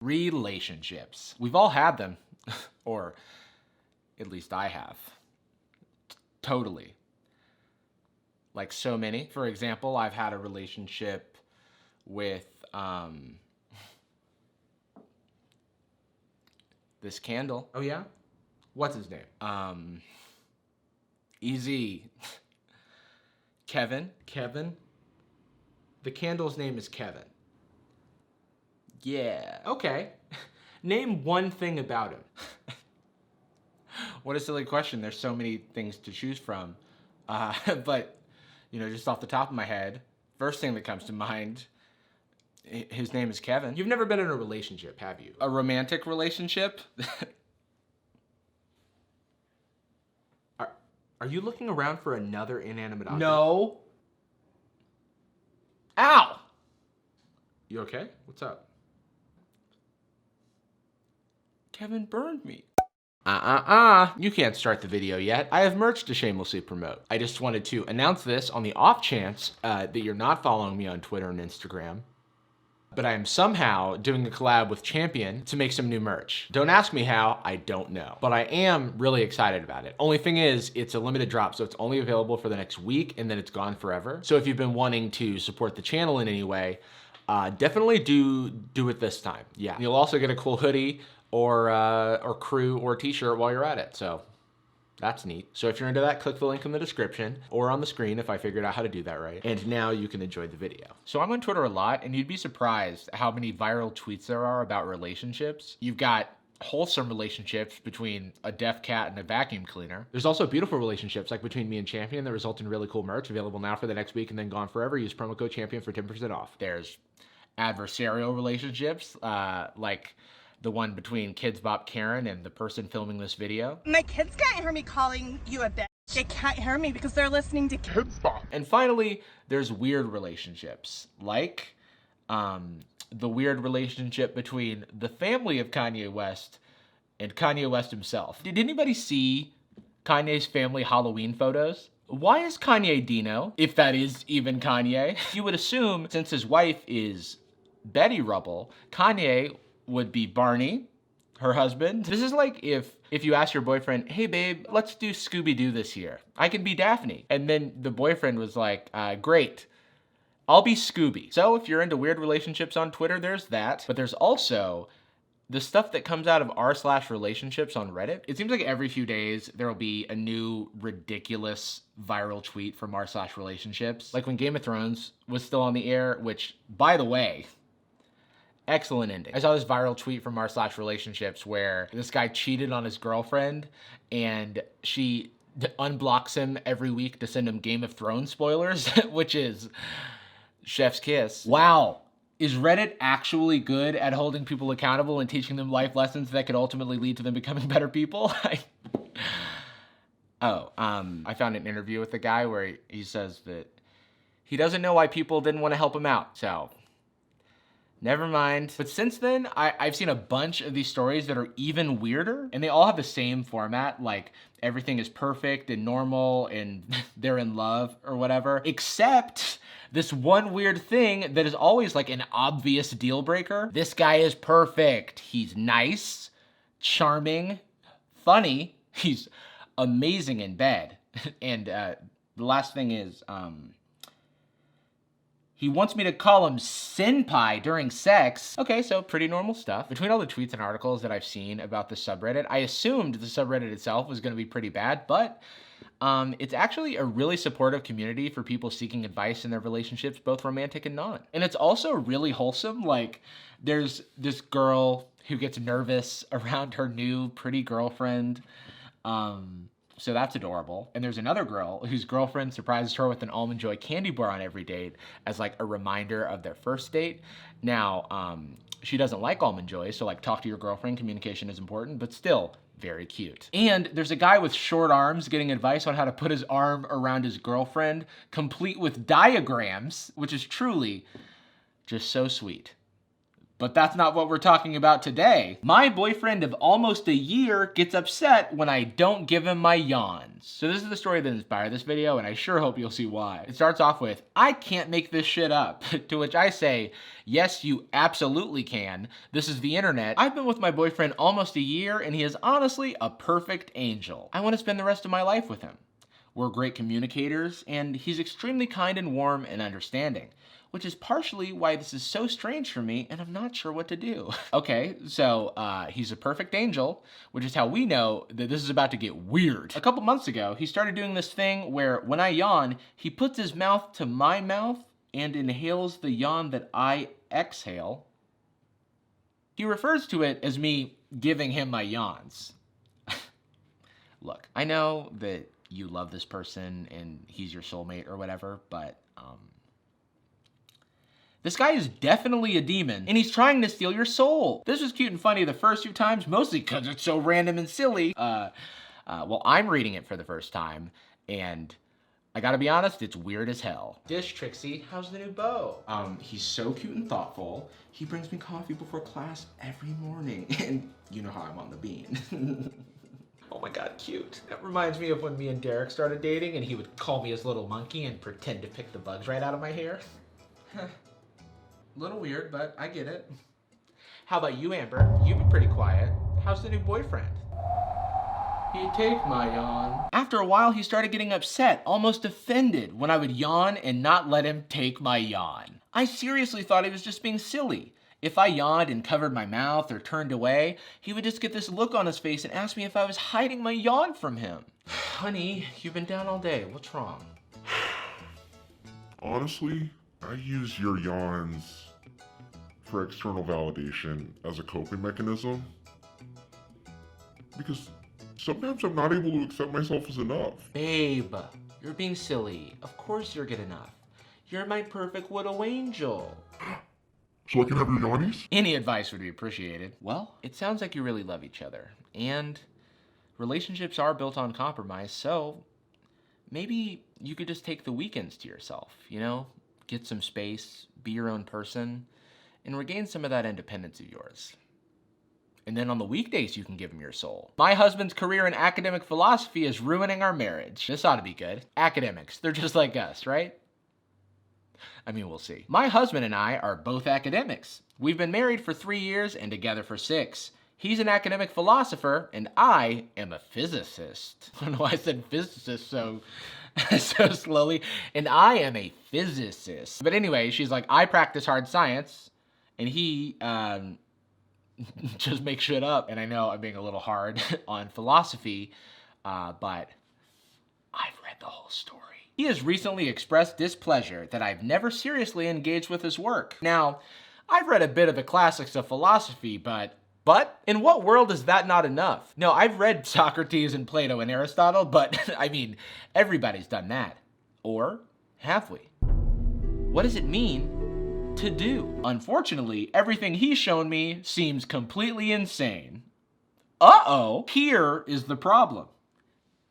Relationships. We've all had them, or at least I have. Totally. Like so many. For example, I've had a relationship with this candle. Oh yeah? What's his name? Easy. Kevin. Kevin? The candle's name is Kevin. Yeah. Okay. Name one thing about him. What a silly question. There's so many things to choose from. But, you know, just off the top of my head, first thing that comes to mind, his name is Kevin. You've never been in a relationship, have you? A romantic relationship? Are you looking around for another inanimate object? No. Ow! You okay? What's up? Kevin burned me. You can't start the video yet. I have merch to shamelessly promote. I just wanted to announce this on the off chance that you're not following me on Twitter and Instagram. But I am somehow doing a collab with Champion to make some new merch. Don't ask me how, I don't know. But I am really excited about it. Only thing is, it's a limited drop, so it's only available for the next week and then it's gone forever. So if you've been wanting to support the channel in any way, definitely do it this time. Yeah. You'll also get a cool hoodie or crew or t-shirt while you're at it. So that's neat. So if you're into that, click the link in the description or on the screen if I figured out how to do that right. And now you can enjoy the video. So I'm on Twitter a lot and you'd be surprised how many viral tweets there are about relationships. You've got wholesome relationships between a deaf cat and a vacuum cleaner. There's also beautiful relationships like between me and Champion that result in really cool merch available now for the next week and then gone forever. Use promo code Champion for 10% off. There's adversarial relationships like the one between Kids Bop Karen and the person filming this video. My kids can't hear me calling you a bitch. They can't hear me because they're listening to Kids Bop. And finally, there's weird relationships, like the weird relationship between the family of Kanye West and Kanye West himself. Did anybody see Kanye's family Halloween photos? Why is Kanye Dino, if that is even Kanye? You would assume, since his wife is Betty Rubble, Kanye would be Barney, her husband. This is like if you ask your boyfriend, hey babe, let's do Scooby-Doo this year. I can be Daphne. And then the boyfriend was like, great, I'll be Scooby. So if you're into weird relationships on Twitter, there's that. But there's also the stuff that comes out of r/relationships on Reddit. It seems like every few days there will be a new ridiculous viral tweet from r/relationships. Like when Game of Thrones was still on the air, which, by the way, excellent ending. I saw this viral tweet from r/relationships where this guy cheated on his girlfriend and she unblocks him every week to send him Game of Thrones spoilers, which is chef's kiss. Wow. Is Reddit actually good at holding people accountable and teaching them life lessons that could ultimately lead to them becoming better people? I found an interview with a guy where he says that he doesn't know why people didn't want to help him out, so never mind. But since then, I've seen a bunch of these stories that are even weirder, and they all have the same format, like everything is perfect and normal and they're in love or whatever, except this one weird thing that is always like an obvious deal breaker. This guy is perfect. He's nice, charming, funny. He's amazing in bed. And the last thing is, he wants me to call him senpai during sex. Okay, so pretty normal stuff. Between all the tweets and articles that I've seen about the subreddit, I assumed the subreddit itself was gonna be pretty bad, but it's actually a really supportive community for people seeking advice in their relationships, both romantic and non. And it's also really wholesome. Like, there's this girl who gets nervous around her new pretty girlfriend. So that's adorable. And there's another girl whose girlfriend surprises her with an Almond Joy candy bar on every date as like a reminder of their first date. Now, she doesn't like Almond Joy, so like talk to your girlfriend, communication is important, but still very cute. And there's a guy with short arms getting advice on how to put his arm around his girlfriend, complete with diagrams, which is truly just so sweet. But that's not what we're talking about today. My boyfriend of almost a year gets upset when I don't give him my yawns. So this is the story that inspired this video, and I sure hope you'll see why. It starts off with, I can't make this shit up. To which I say, yes, you absolutely can. This is the internet. I've been with my boyfriend almost a year, and he is honestly a perfect angel. I want to spend the rest of my life with him. We're great communicators, and he's extremely kind and warm and understanding, which is partially why this is so strange for me, and I'm not sure what to do. Okay, so he's a perfect angel, which is how we know that this is about to get weird. A couple months ago, he started doing this thing where when I yawn, he puts his mouth to my mouth and inhales the yawn that I exhale. He refers to it as me giving him my yawns. Look, I know that you love this person and he's your soulmate or whatever, but this guy is definitely a demon, and he's trying to steal your soul. This was cute and funny the first few times, mostly because it's so random and silly. Well, I'm reading it for the first time, and I gotta be honest, it's weird as hell. Dish Trixie, how's the new beau? He's so cute and thoughtful. He brings me coffee before class every morning, and you know how I'm on the bean. Oh my god, cute. That reminds me of when me and Derek started dating and he would call me his little monkey and pretend to pick the bugs right out of my hair. Little weird, but I get it. How about you, Amber? You've been pretty quiet. How's the new boyfriend? He'd take my yawn. After a while, he started getting upset, almost offended, when I would yawn and not let him take my yawn. I seriously thought he was just being silly. If I yawned and covered my mouth or turned away, he would just get this look on his face and ask me if I was hiding my yawn from him. Honey, you've been down all day. What's wrong? Honestly, I use your yawns for external validation as a coping mechanism. Because sometimes I'm not able to accept myself as enough. Babe, you're being silly. Of course you're good enough. You're my perfect little angel. So I can have your yawnies? Any advice would be appreciated. Well, it sounds like you really love each other, and relationships are built on compromise, so maybe you could just take the weekends to yourself, you know? Get some space, be your own person, and regain some of that independence of yours. And then on the weekdays, you can give him your soul. My husband's career in academic philosophy is ruining our marriage. This ought to be good. Academics, they're just like us, right? I mean, we'll see. My husband and I are both academics. We've been married for 3 years and together for 6. He's an academic philosopher, and I am a physicist. I don't know why I said physicist so slowly. And I am a physicist. But anyway, she's like, I practice hard science, and he just makes shit up. And I know I'm being a little hard on philosophy, but I've read the whole story. He has recently expressed displeasure that I've never seriously engaged with his work. Now, I've read a bit of the classics of philosophy, but in what world is that not enough? No, I've read Socrates and Plato and Aristotle, but I mean, everybody's done that. Or have we? What does it mean to do? Unfortunately, everything he's shown me seems completely insane. Uh-oh, here is the problem.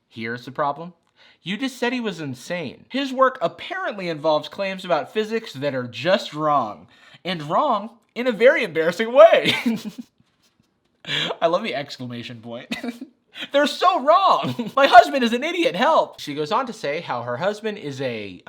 Here's the problem? You just said he was insane. His work apparently involves claims about physics that are just wrong. And wrong in a very embarrassing way. I love the exclamation point. They're so wrong. My husband is an idiot, help. She goes on to say how her husband is a,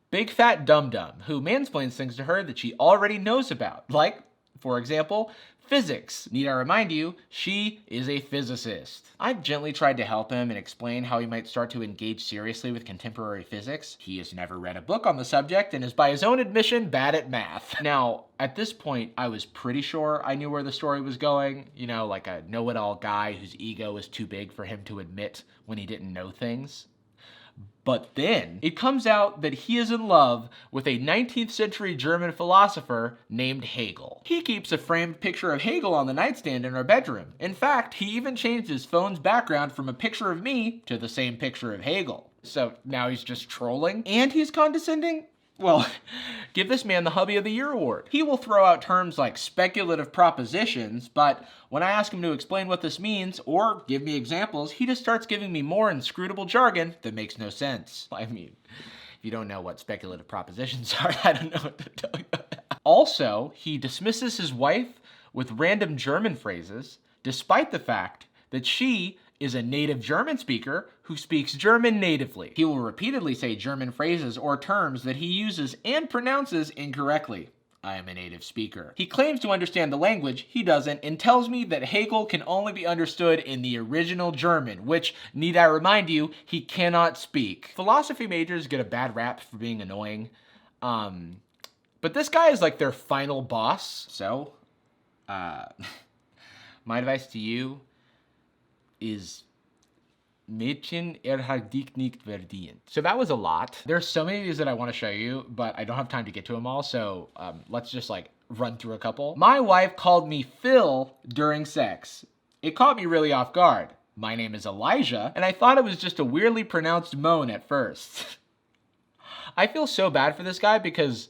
big fat dum-dum who mansplains things to her that she already knows about. Like, for example, physics. Need I remind you, she is a physicist. I've gently tried to help him and explain how he might start to engage seriously with contemporary physics. He has never read a book on the subject and is by his own admission bad at math. Now, at this point, I was pretty sure I knew where the story was going. You know, like a know-it-all guy whose ego is too big for him to admit when he didn't know things. But then it comes out that he is in love with a 19th century German philosopher named Hegel. He keeps a framed picture of Hegel on the nightstand in our bedroom. In fact, he even changed his phone's background from a picture of me to the same picture of Hegel. So now he's just trolling and he's condescending? Well, give this man the Hubby of the Year award. He will throw out terms like speculative propositions, but when I ask him to explain what this means or give me examples, he just starts giving me more inscrutable jargon that makes no sense. I mean, if you don't know what speculative propositions are, I don't know what to tell you. Also, he dismisses his wife with random German phrases, despite the fact that she is a native German speaker who speaks German natively. He will repeatedly say German phrases or terms that he uses and pronounces incorrectly. I am a native speaker. He claims to understand the language, he doesn't, and tells me that Hegel can only be understood in the original German, which, need I remind you, he cannot speak. Philosophy majors get a bad rap for being annoying, but this guy is like their final boss. So, my advice to you is Mädchen hat dich nicht verdient. So that was a lot. There's so many of these that I want to show you, but I don't have time to get to them all, so let's just like run through a couple. My wife called me Phil during sex. It caught me really off guard. My name is Elijah, and I thought it was just a weirdly pronounced moan at first. I feel so bad for this guy because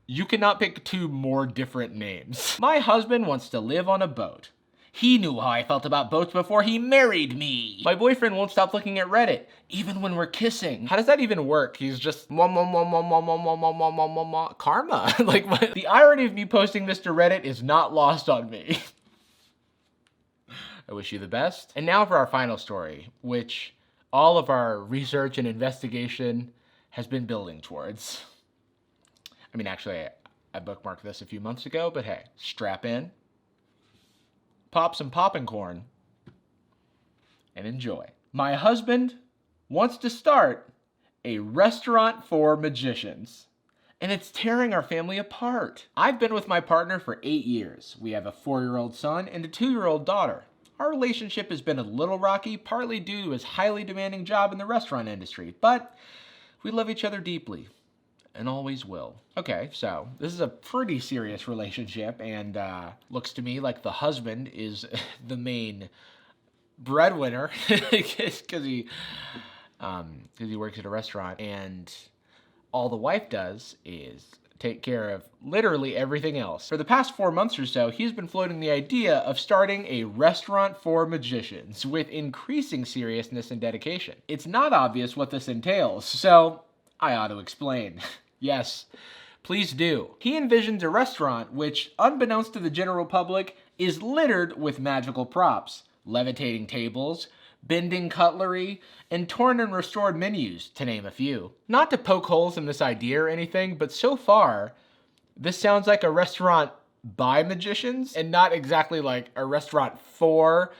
you cannot pick two more different names. My husband wants to live on a boat. He knew how I felt about boats before he married me. My boyfriend won't stop looking at Reddit, even when we're kissing. How does that even work? He's just karma. Like, what? The irony of me posting this to Reddit is not lost on me. I wish you the best. And now for our final story, which all of our research and investigation has been building towards. I mean, actually, I bookmarked this a few months ago, but hey, strap in, pop some popping corn, and enjoy. My husband wants to start a restaurant for magicians, and it's tearing our family apart. I've been with my partner for 8 years. We have a 4-year-old son and a 2-year-old daughter. Our relationship has been a little rocky, partly due to his highly demanding job in the restaurant industry, but we love each other deeply. And always will. Okay, so this is a pretty serious relationship, and looks to me like the husband is the main breadwinner because he works at a restaurant, and all the wife does is take care of literally everything else. For the past 4 months or so, he's been floating the idea of starting a restaurant for magicians with increasing seriousness and dedication. It's not obvious what this entails, so I ought to explain. Yes, please do. He envisions a restaurant which, unbeknownst to the general public, is littered with magical props, levitating tables, bending cutlery, and torn and restored menus, to name a few. Not to poke holes in this idea or anything, but so far, this sounds like a restaurant by magicians and not exactly like a restaurant for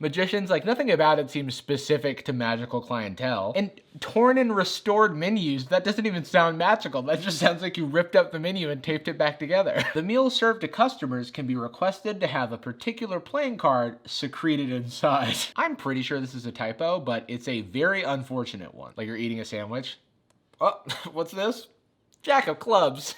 magicians. Like, nothing about it seems specific to magical clientele. And torn and restored menus, that doesn't even sound magical. That just sounds like you ripped up the menu and taped it back together. The meals served to customers can be requested to have a particular playing card secreted inside. I'm pretty sure this is a typo, but it's a very unfortunate one. Like you're eating a sandwich. Oh, what's this? Jack of clubs.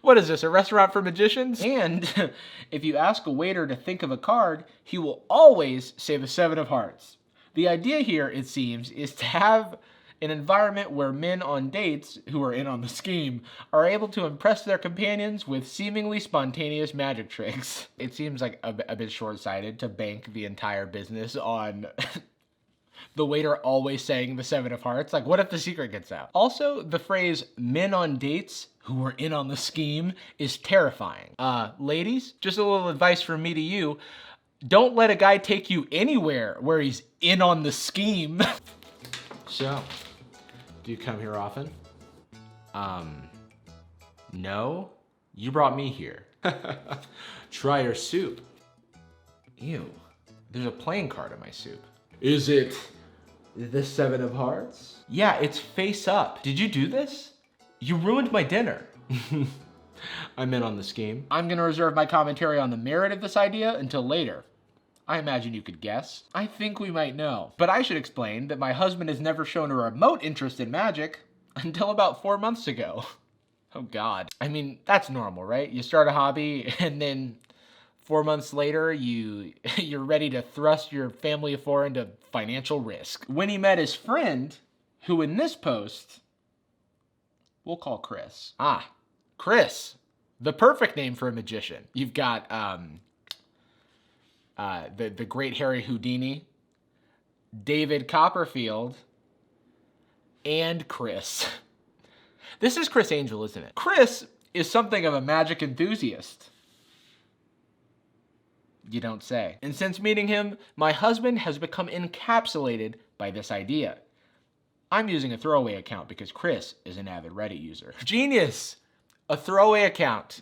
What is this, a restaurant for magicians? And if you ask a waiter to think of a card, he will always say the 7 of hearts. The idea here, it seems, is to have an environment where men on dates, who are in on the scheme, are able to impress their companions with seemingly spontaneous magic tricks. It seems like a bit short-sighted to bank the entire business on the waiter always saying the 7 of hearts. Like, what if the secret gets out? Also, the phrase men on dates who are in on the scheme is terrifying. Ladies, just a little advice from me to you. Don't let a guy take you anywhere where he's in on the scheme. So, do you come here often? No. You brought me here. Try your soup. Ew. There's a playing card in my soup. Is it the 7 of hearts? Yeah, it's face up. Did you do this? You ruined my dinner. I'm in on the scheme. I'm gonna reserve my commentary on the merit of this idea until later. I imagine you could guess. I think we might know. But I should explain that my husband has never shown a remote interest in magic until about 4 months ago. Oh God. I mean, that's normal, right? You start a hobby and then 4 months later, you're ready to thrust your family of 4 into financial risk. When he met his friend, who in this post, we'll call Chris. Ah, Chris, the perfect name for a magician. You've got the great Harry Houdini, David Copperfield, and Chris. This is Chris Angel, isn't it? Chris is something of a magic enthusiast. You don't say. And since meeting him, my husband has become encapsulated by this idea. I'm using a throwaway account because Chris is an avid Reddit user. Genius! A throwaway account.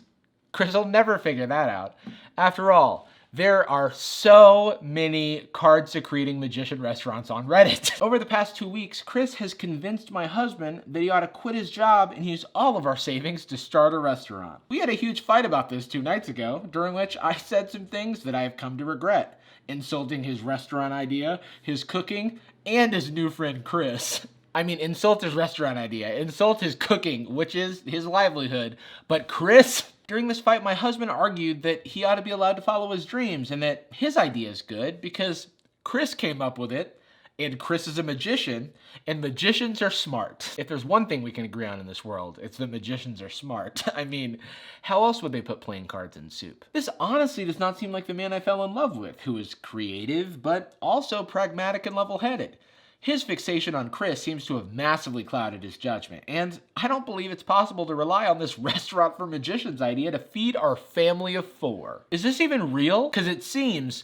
Chris will never figure that out. After all, there are so many card-secreting magician restaurants on Reddit. Over the past 2 weeks, Chris has convinced my husband that he ought to quit his job and use all of our savings to start a restaurant. We had a huge fight about this 2 nights ago, during which I said some things that I have come to regret, insulting his restaurant idea, his cooking, and his new friend Chris. I mean, insult his restaurant idea, insult his cooking, which is his livelihood, but Chris... During this fight, my husband argued that he ought to be allowed to follow his dreams and that his idea is good because Chris came up with it, and Chris is a magician, and magicians are smart. If there's one thing we can agree on in this world, it's that magicians are smart. I mean, how else would they put playing cards in soup? This honestly does not seem like the man I fell in love with, who is creative, but also pragmatic and level-headed. His fixation on Chris seems to have massively clouded his judgment, and I don't believe it's possible to rely on this restaurant for magicians idea to feed our family of 4. Is this even real? Because it seems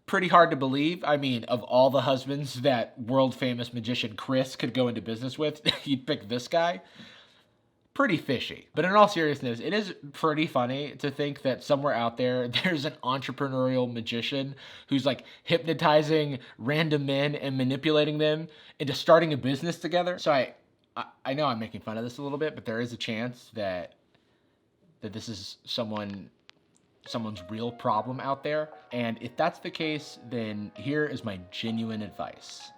pretty hard to believe. I mean, of all the husbands that world-famous magician Chris could go into business with, you'd pick this guy. Pretty fishy. But in all seriousness, it is pretty funny to think that somewhere out there, there's an entrepreneurial magician who's like hypnotizing random men and manipulating them into starting a business together. So I know I'm making fun of this a little bit, but there is a chance that this is someone's real problem out there. And if that's the case, then here is my genuine advice.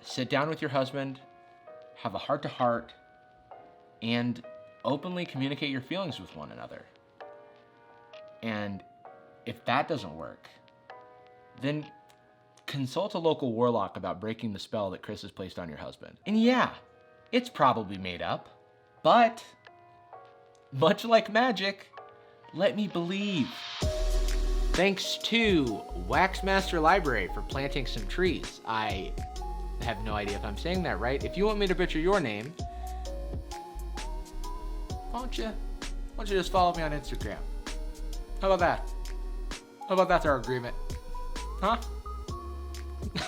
Sit down with your husband, have a heart-to-heart, and openly communicate your feelings with one another. And if that doesn't work, then consult a local warlock about breaking the spell that Chris has placed on your husband. And yeah, it's probably made up, but much like magic, let me believe. Thanks to Waxmaster Library for planting some trees. I have no idea if I'm saying that right. If you want me to butcher your name, why don't you just follow me on Instagram? How about that? How about that's our agreement? Huh?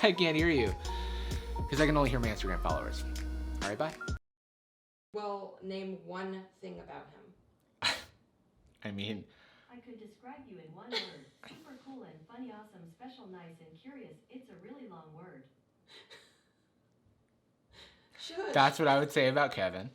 I can't hear you, because I can only hear my Instagram followers. All right, bye. Well, name one thing about him. I mean... I could describe you in one word. Super cool and funny, awesome, special, nice, and curious. It's a really long word. Shush. That's what I would say about Kevin.